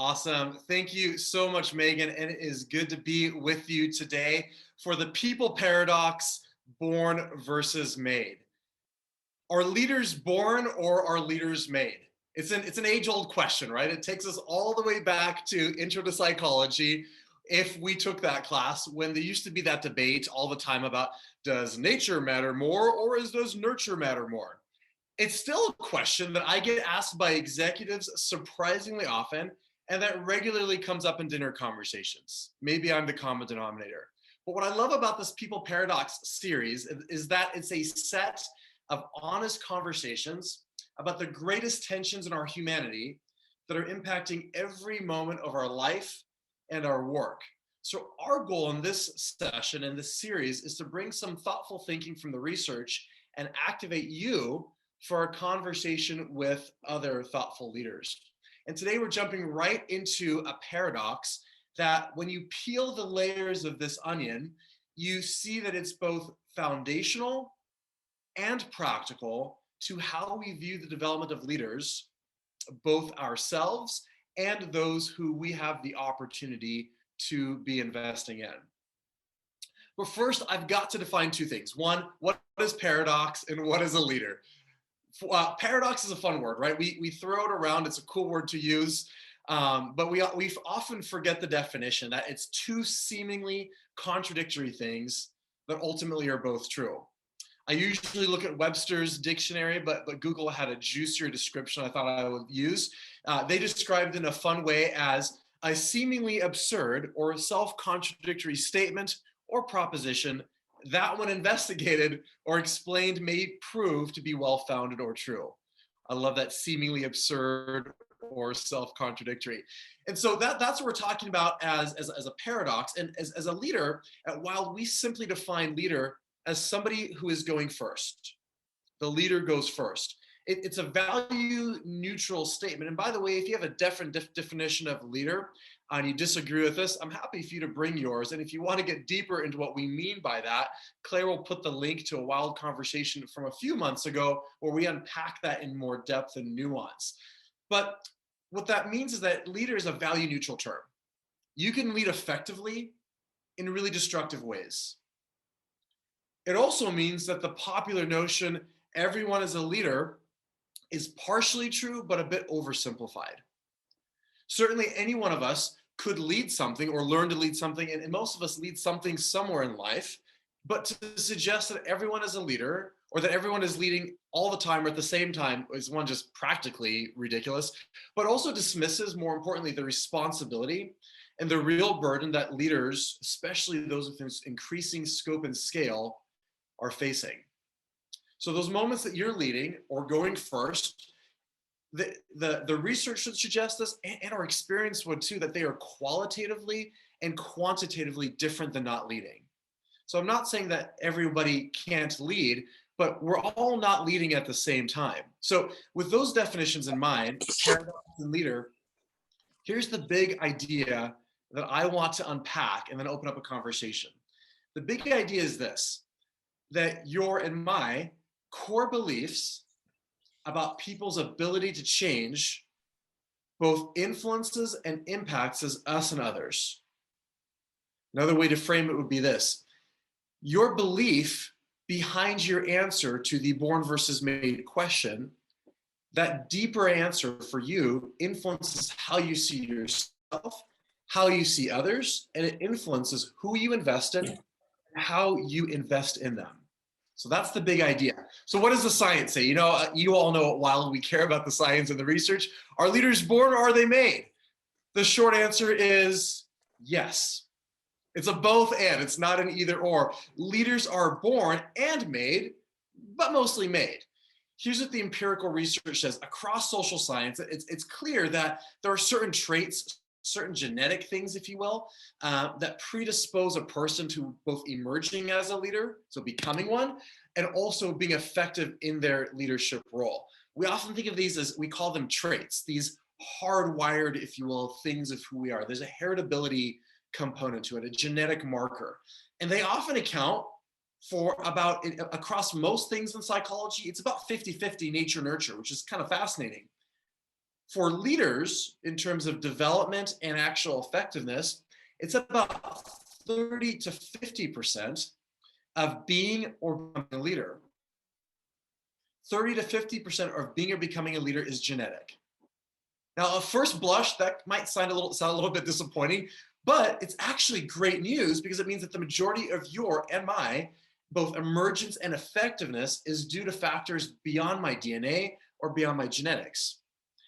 Awesome. Thank you so much, Megan. And it is good to be with you today for the people paradox, born versus made. Are leaders born or are leaders made? It's an age-old question, right? It takes us all the way back to Intro to Psychology. If we took that class, when there used to be that debate all the time about, does nature matter more or does nurture matter more? It's still a question that I get asked by executives surprisingly often, and that regularly comes up in dinner conversations. Maybe I'm the common denominator. But what I love about this People Paradox series is that it's a set of honest conversations about the greatest tensions in our humanity that are impacting every moment of our life and our work. So our goal in this session, in this series, is to bring some thoughtful thinking from the research and activate you for a conversation with other thoughtful leaders. And today we're jumping right into a paradox that when you peel the layers of this onion, you see that it's both foundational and practical to how we view the development of leaders, both ourselves and those who we have the opportunity to be investing in. But first, I've got to define two things. One, what is paradox and what is a leader? Paradox is a fun word, right? We throw it around. It's a cool word to use, but we often forget the definition that it's two seemingly contradictory things that ultimately are both true. I usually look at Webster's dictionary, but Google had a juicier description I thought I would use. They described it in a fun way as a seemingly absurd or self-contradictory statement or proposition that when investigated or explained may prove to be well-founded or true. I love that, seemingly absurd or self-contradictory. And so that's what we're talking about as a paradox. And as a leader at WiLD, we simply define leader as somebody who is going first. The leader goes first. It's a value neutral statement. And by the way, if you have a different definition of leader and you disagree with this, I'm happy for you to bring yours. And if you want to get deeper into what we mean by that, Claire will put the link to a WiLD conversation from a few months ago where we unpack that in more depth and nuance. But what that means is that leader is a value neutral term. You can lead effectively in really destructive ways. It also means that the popular notion everyone is a leader is partially true, but a bit oversimplified. Certainly any one of us could lead something or learn to lead something, and most of us lead something somewhere in life, but to suggest that everyone is a leader or that everyone is leading all the time or at the same time is one, just practically ridiculous, but also dismisses, more importantly, the responsibility and the real burden that leaders, especially those with increasing scope and scale, are facing. So those moments that you're leading or going first, the research should suggest this, and our experience would too, that they are qualitatively and quantitatively different than not leading. So I'm not saying that everybody can't lead, but we're all not leading at the same time. So with those definitions in mind, paradox and leader, here's the big idea that I want to unpack and then open up a conversation. The big idea is this, that your and my core beliefs about people's ability to change both influences and impacts us and others. Another way to frame it would be this: your belief behind your answer to the born versus made question, that deeper answer for you influences how you see yourself, how you see others, and it influences who you invest in and how you invest in them. So that's the big idea. So what does the science say? You all know it. While we care about the science and the research, are leaders born or are they made? The short answer is yes. It's a both and, it's not an either or. Leaders are born and made, but mostly made. Here's what the empirical research says. Across social science, it's clear that there are certain traits, certain genetic things, if you will, that predispose a person to both emerging as a leader, so becoming one, and also being effective in their leadership role. We often think of these as, we call them traits, these hardwired, if you will, things of who we are. There's a heritability component to it, a genetic marker. And they often account for about, across most things in psychology, it's about 50-50 nature-nurture, which is kind of fascinating. For leaders, in terms of development and actual effectiveness, it's about 30 to 50% of being or becoming a leader. 30 to 50% of being or becoming a leader is genetic. Now, at first blush, that might sound a little bit disappointing, but it's actually great news because it means that the majority of your and my both emergence and effectiveness is due to factors beyond my DNA or beyond my genetics.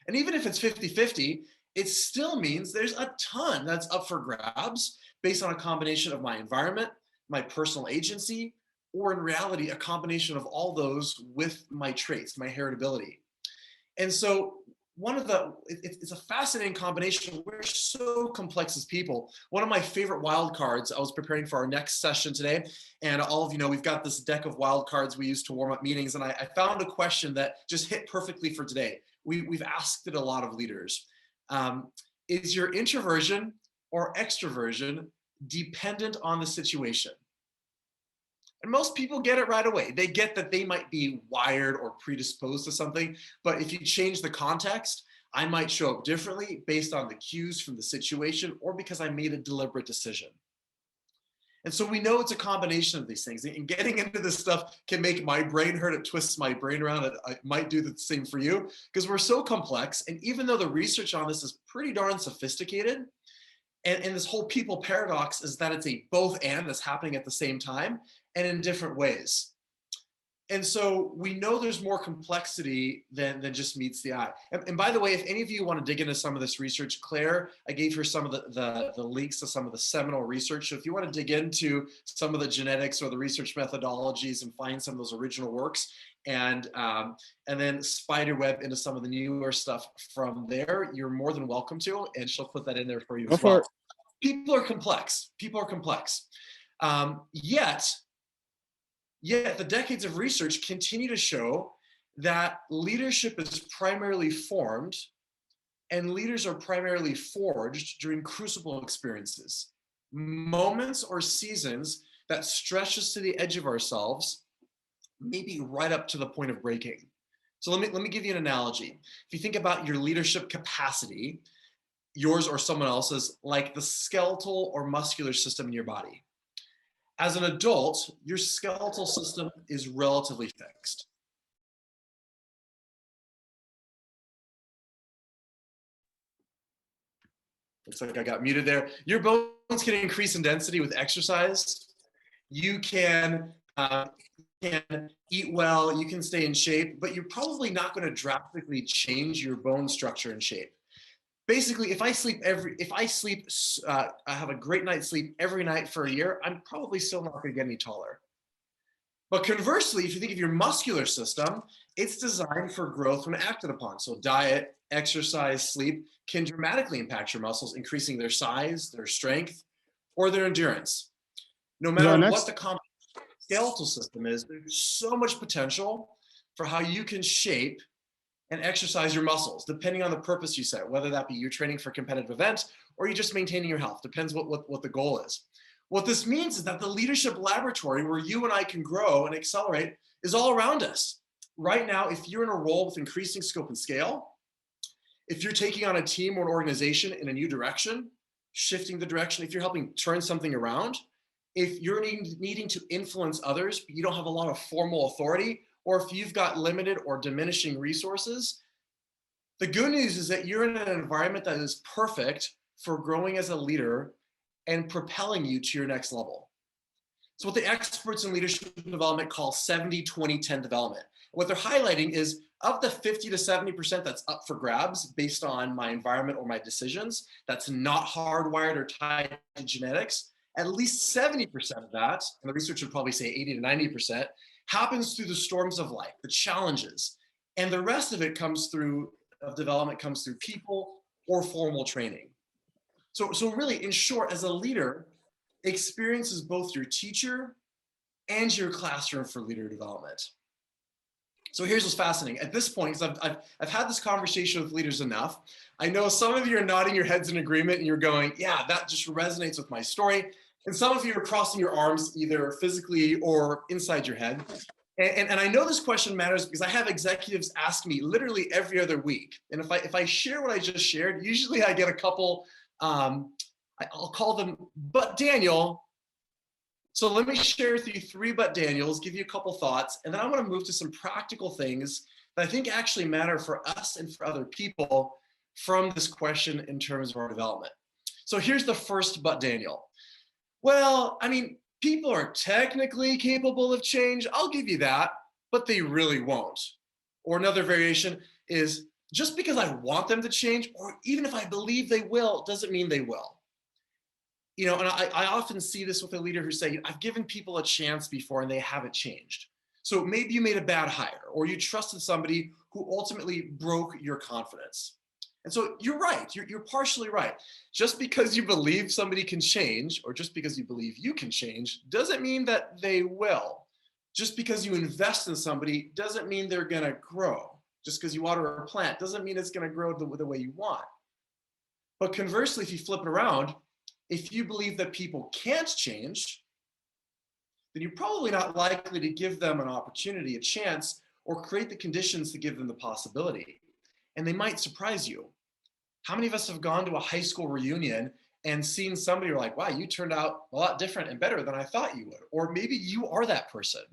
And even if it's 50-50, it still means there's a ton that's up for grabs based on a combination of my environment, my personal agency, or in reality, a combination of all those with my traits, my heritability. And so it's a fascinating combination. We're so complex as people. One of my favorite wild cards, I was preparing for our next session today, and all of you know, we've got this deck of wild cards we use to warm up meetings, and I found a question that just hit perfectly for today. We've asked it a lot of leaders. Is your introversion or extroversion dependent on the situation? And most people get it right away. They get that they might be wired or predisposed to something, but if you change the context, I might show up differently based on the cues from the situation or because I made a deliberate decision. And so we know it's a combination of these things. And getting into this stuff can make my brain hurt. It twists my brain around. It might do the same for you because we're so complex. And even though the research on this is pretty darn sophisticated, and this whole people paradox is that it's a both and that's happening at the same time and in different ways. And so we know there's more complexity than just meets the eye. And by the way, if any of you want to dig into some of this research, Claire, I gave her some of the links to some of the seminal research. So if you want to dig into some of the genetics or the research methodologies and find some of those original works, and then spiderweb into some of the newer stuff from there, you're more than welcome to, and she'll put that in there for you as well. People are complex. People are complex. Yet the decades of research continue to show that leadership is primarily formed and leaders are primarily forged during crucible experiences, moments or seasons that stretch us to the edge of ourselves, maybe right up to the point of breaking. So let me give you an analogy. If you think about your leadership capacity, yours or someone else's, like the skeletal or muscular system in your body. As an adult, your skeletal system is relatively fixed. Looks like I got muted there. Your bones can increase in density with exercise. You can eat well, you can stay in shape, but you're probably not going to drastically change your bone structure and shape. Basically, if I have a great night's sleep every night for a year, I'm probably still not going to get any taller. But conversely, if you think of your muscular system, it's designed for growth when acted upon. So diet, exercise, sleep can dramatically impact your muscles, increasing their size, their strength, or their endurance. No matter what the skeletal system is, there's so much potential for how you can shape and exercise your muscles, depending on the purpose you set, whether that be you're training for a competitive event or you're just maintaining your health, depends what the goal is. What this means is that the leadership laboratory where you and I can grow and accelerate is all around us. Right now, if you're in a role with increasing scope and scale, if you're taking on a team or an organization in a new direction, shifting the direction, if you're helping turn something around, if you're needing to influence others, but you don't have a lot of formal authority, or if you've got limited or diminishing resources, the good news is that you're in an environment that is perfect for growing as a leader and propelling you to your next level. So what the experts in leadership development call 70-20-10 development. What they're highlighting is of the 50 to 70% that's up for grabs based on my environment or my decisions, that's not hardwired or tied to genetics, at least 70% of that, and the research would probably say 80 to 90%, happens through the storms of life, the challenges. And the rest of it comes through people or formal training. So really, in short, as a leader, experience is both your teacher and your classroom for leader development. So here's what's fascinating. At this point, because I've had this conversation with leaders enough, I know some of you are nodding your heads in agreement and you're going, yeah, that just resonates with my story. And some of you are crossing your arms either physically or inside your head. And I know this question matters because I have executives ask me literally every other week. And if I share what I just shared, usually I get a couple, I'll call them, but Daniel. So let me share with you three but Daniels, give you a couple thoughts, and then I want to move to some practical things that I think actually matter for us and for other people from this question in terms of our development. So here's the first but Daniel. Well, I mean, people are technically capable of change. I'll give you that, but they really won't. Or another variation is just because I want them to change, or even if I believe they will, doesn't mean they will. You know, and I often see this with a leader who say, I've given people a chance before and they haven't changed. So maybe you made a bad hire, or you trusted somebody who ultimately broke your confidence. And so you're right, you're partially right. Just because you believe somebody can change, or just because you believe you can change, doesn't mean that they will. Just because you invest in somebody doesn't mean they're gonna grow. Just because you water a plant doesn't mean it's gonna grow the way you want. But conversely, if you flip it around, if you believe that people can't change, then you're probably not likely to give them an opportunity, a chance, or create the conditions to give them the possibility. And they might surprise you. How many of us have gone to a high school reunion and seen somebody like, wow, you turned out a lot different and better than I thought you would? Or maybe you are that person.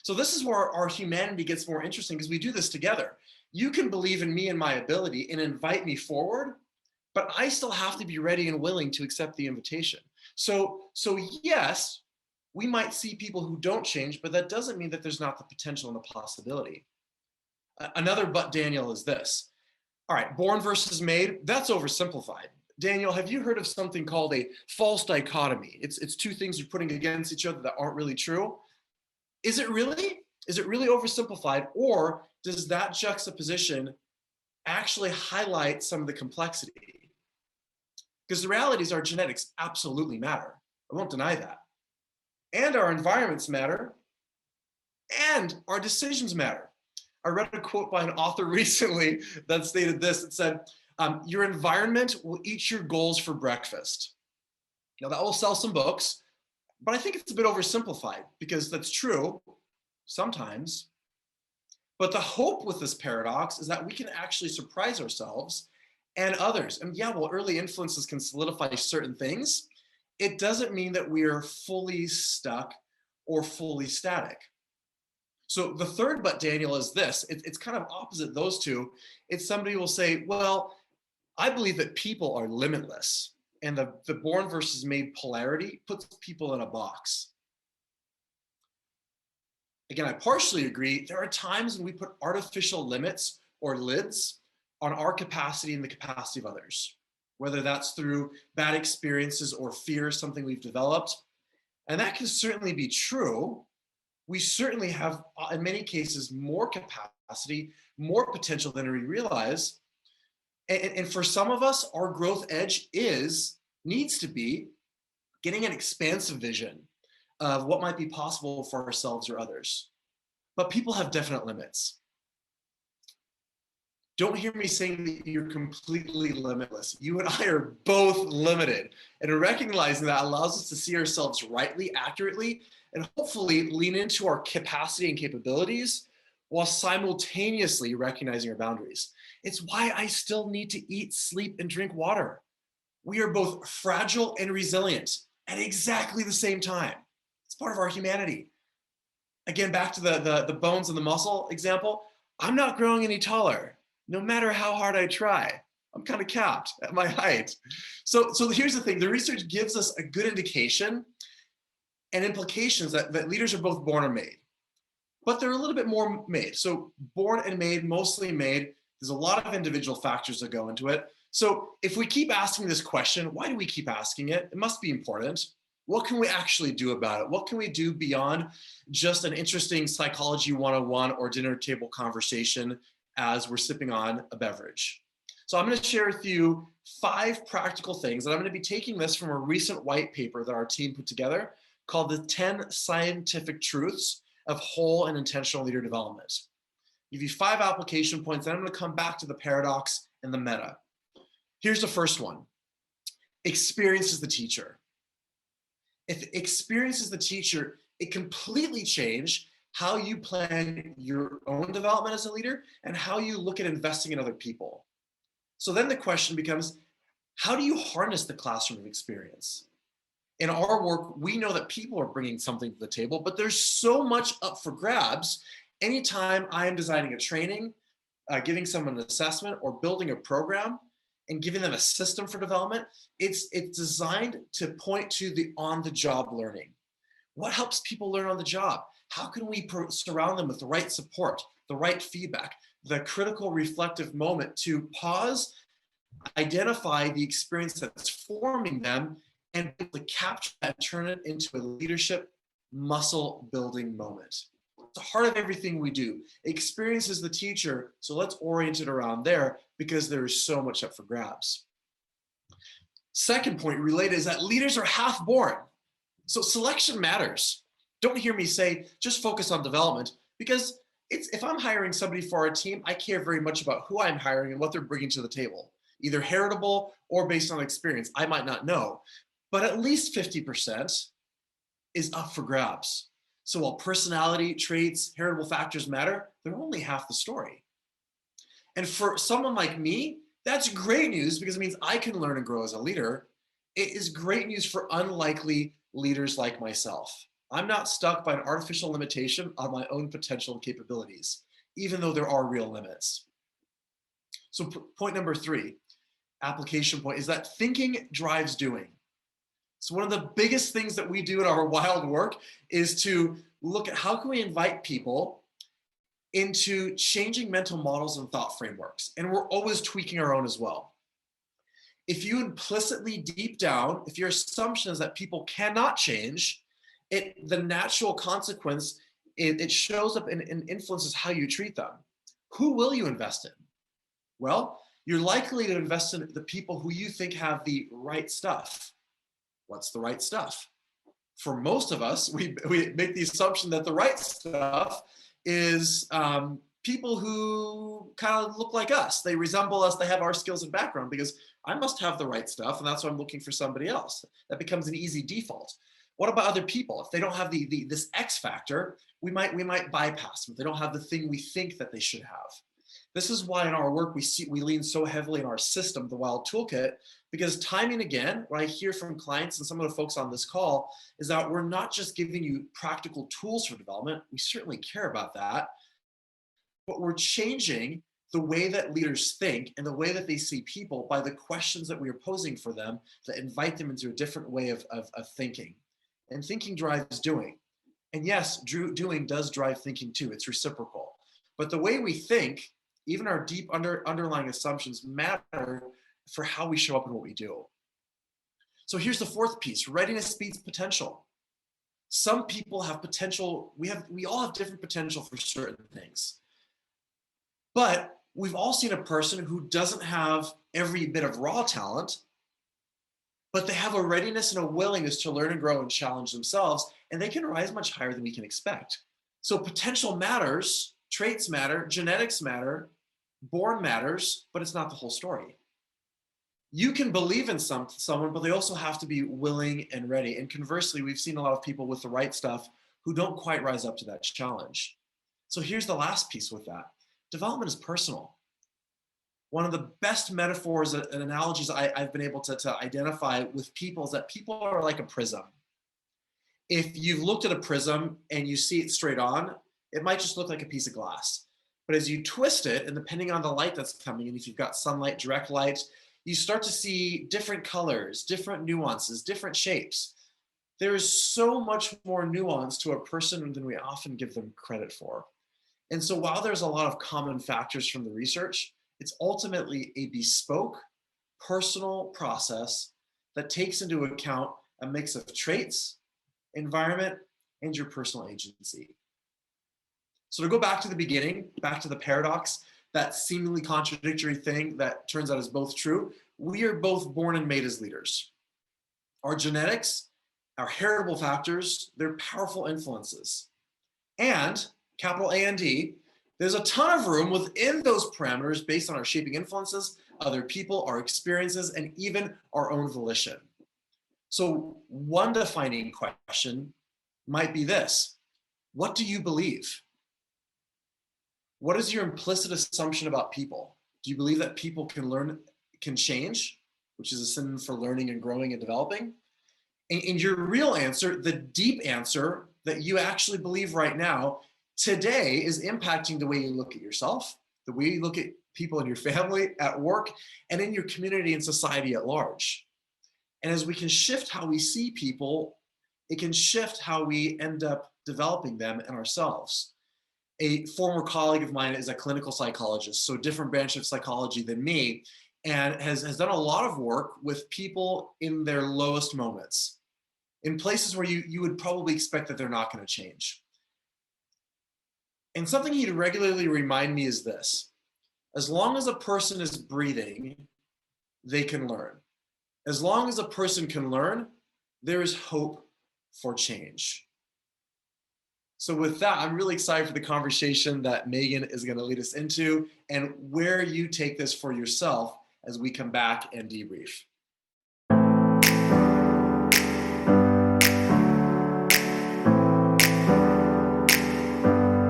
So this is where our humanity gets more interesting because we do this together. You can believe in me and my ability and invite me forward, but I still have to be ready and willing to accept the invitation. So yes, we might see people who don't change, but that doesn't mean that there's not the potential and the possibility. Another but Daniel is this. All right, born versus made, that's oversimplified. Daniel, have you heard of something called a false dichotomy? It's two things you're putting against each other that aren't really true. Is it really? Is it really oversimplified? Or does that juxtaposition actually highlight some of the complexity? Because the reality is our genetics absolutely matter. I won't deny that. And our environments matter. And our decisions matter. I read a quote by an author recently that stated this. It said, your environment will eat your goals for breakfast. Now that will sell some books, but I think it's a bit oversimplified because that's true sometimes. But the hope with this paradox is that we can actually surprise ourselves and others. And yeah, well, early influences can solidify certain things. It doesn't mean that we are fully stuck or fully static. So the third but Daniel is this. It's kind of opposite those two. It's somebody will say, well, I believe that people are limitless. And the born versus made polarity puts people in a box. Again, I partially agree. There are times when we put artificial limits or lids on our capacity and the capacity of others, whether that's through bad experiences or fear, something we've developed. And that can certainly be true. We certainly have, in many cases, more capacity, more potential than we realize. And for some of us, our growth edge needs to be getting an expansive vision of what might be possible for ourselves or others. But people have definite limits. Don't hear me saying that you're completely limitless. You and I are both limited. And recognizing that allows us to see ourselves rightly, accurately, and hopefully lean into our capacity and capabilities while simultaneously recognizing our boundaries. It's why I still need to eat, sleep, and drink water. We are both fragile and resilient at exactly the same time. It's part of our humanity. Again, back to the bones and the muscle example, I'm not growing any taller, no matter how hard I try. I'm kind of capped at my height. So here's the thing, the research gives us a good indication and implications that leaders are both born or made, but they're a little bit more made. So born and made, mostly made, there's a lot of individual factors that go into it. So if we keep asking this question, why do we keep asking it? It must be important. What can we actually do about it? What can we do beyond just an interesting psychology 101 or dinner table conversation as we're sipping on a beverage? So I'm going to share with you 5 practical things, and I'm going to be taking this from a recent white paper that our team put together called the 10 Scientific Truths of Whole and Intentional Leader Development. I'll give you 5 application points, and I'm going to come back to the paradox and the meta. Here's the first one. Experience is the teacher. If experience is the teacher, it completely changed how you plan your own development as a leader, and how you look at investing in other people. So then the question becomes, how do you harness the classroom experience? In our work, we know that people are bringing something to the table, but there's so much up for grabs. Anytime I am designing a training, giving someone an assessment, or building a program and giving them a system for development, it's designed to point to the on-the-job learning. What helps people learn on the job? How can we surround them with the right support, the right feedback, the critical reflective moment to pause, identify the experience that's forming them, and be able to capture that and turn it into a leadership muscle building moment. It's the heart of everything we do. Experience is the teacher, so let's orient it around there because there is so much up for grabs. Second point related is that leaders are half born. So selection matters. Don't hear me say just focus on development, because if I'm hiring somebody for our team, I care very much about who I'm hiring and what they're bringing to the table, either heritable or based on experience. I might not know, but at least 50% is up for grabs. So while personality, traits, heritable factors matter, they're only half the story. And for someone like me, that's great news because it means I can learn and grow as a leader. It is great news for unlikely leaders like myself. I'm not stuck by an artificial limitation on my own potential and capabilities, even though there are real limits. So point number 3, application point, is that thinking drives doing. So one of the biggest things that we do in our WiLD work is to look at how can we invite people into changing mental models and thought frameworks. And we're always tweaking our own as well. If you implicitly deep down, if your assumption is that people cannot change, the natural consequence, it shows up and influences how you treat them. Who will you invest in? Well, you're likely to invest in the people who you think have the right stuff. What's the right stuff? For most of us, we make the assumption that the right stuff is people who kind of look like us. They resemble us. They have our skills and background, because I must have the right stuff, and that's why I'm looking for somebody else. That becomes an easy default. What about other people? If they don't have this X factor, we might bypass them. If they don't have the thing we think that they should have. This is why in our work we lean so heavily on our system, the WiLD toolkit, because time and again, what I hear from clients and some of the folks on this call is that we're not just giving you practical tools for development. We certainly care about that, but we're changing the way that leaders think and the way that they see people by the questions that we are posing for them that invite them into a different way of thinking. And thinking drives doing. And yes, doing does drive thinking too. It's reciprocal. But the way we think, even our deep underlying assumptions, matter for how we show up in what we do. So here's the fourth piece: readiness beats potential. Some people have potential. We all have different potential for certain things. But we've all seen a person who doesn't have every bit of raw talent, but they have a readiness and a willingness to learn and grow and challenge themselves, and they can rise much higher than we can expect. So potential matters, traits matter, genetics matter, born matters, but it's not the whole story. You can believe in someone, but they also have to be willing and ready. And conversely, we've seen a lot of people with the right stuff who don't quite rise up to that challenge. So here's the last piece with that. Development is personal. One of the best metaphors and analogies I've been able to identify with people is that people are like a prism. If you've looked at a prism and you see it straight on, it might just look like a piece of glass. But as you twist it, and depending on the light that's coming in, if you've got sunlight, direct light, you start to see different colors, different nuances, different shapes. There is so much more nuance to a person than we often give them credit for. And so while there's a lot of common factors from the research, it's ultimately a bespoke, personal process that takes into account a mix of traits, environment, and your personal agency. So to go back to the beginning, back to the paradox, that seemingly contradictory thing that turns out is both true, we are both born and made as leaders. Our genetics, our heritable factors, they're powerful influences. And, capital A and D, there's a ton of room within those parameters based on our shaping influences, other people, our experiences, and even our own volition. So one defining question might be this: What do you believe? What is your implicit assumption about people? Do you believe that people can learn, can change, which is a synonym for learning and growing and developing? And your real answer, the deep answer that you actually believe right now, today is impacting the way you look at yourself, the way you look at people in your family, at work, and in your community and society at large. And as we can shift how we see people, it can shift how we end up developing them and ourselves. A former colleague of mine is a clinical psychologist, so a different branch of psychology than me, and has done a lot of work with people in their lowest moments, in places where you would probably expect that they're not going to change. And something he'd regularly remind me is this: as long as a person is breathing, they can learn. As long as a person can learn, there is hope for change. So with that, I'm really excited for the conversation that Megan is going to lead us into and where you take this for yourself as we come back and debrief.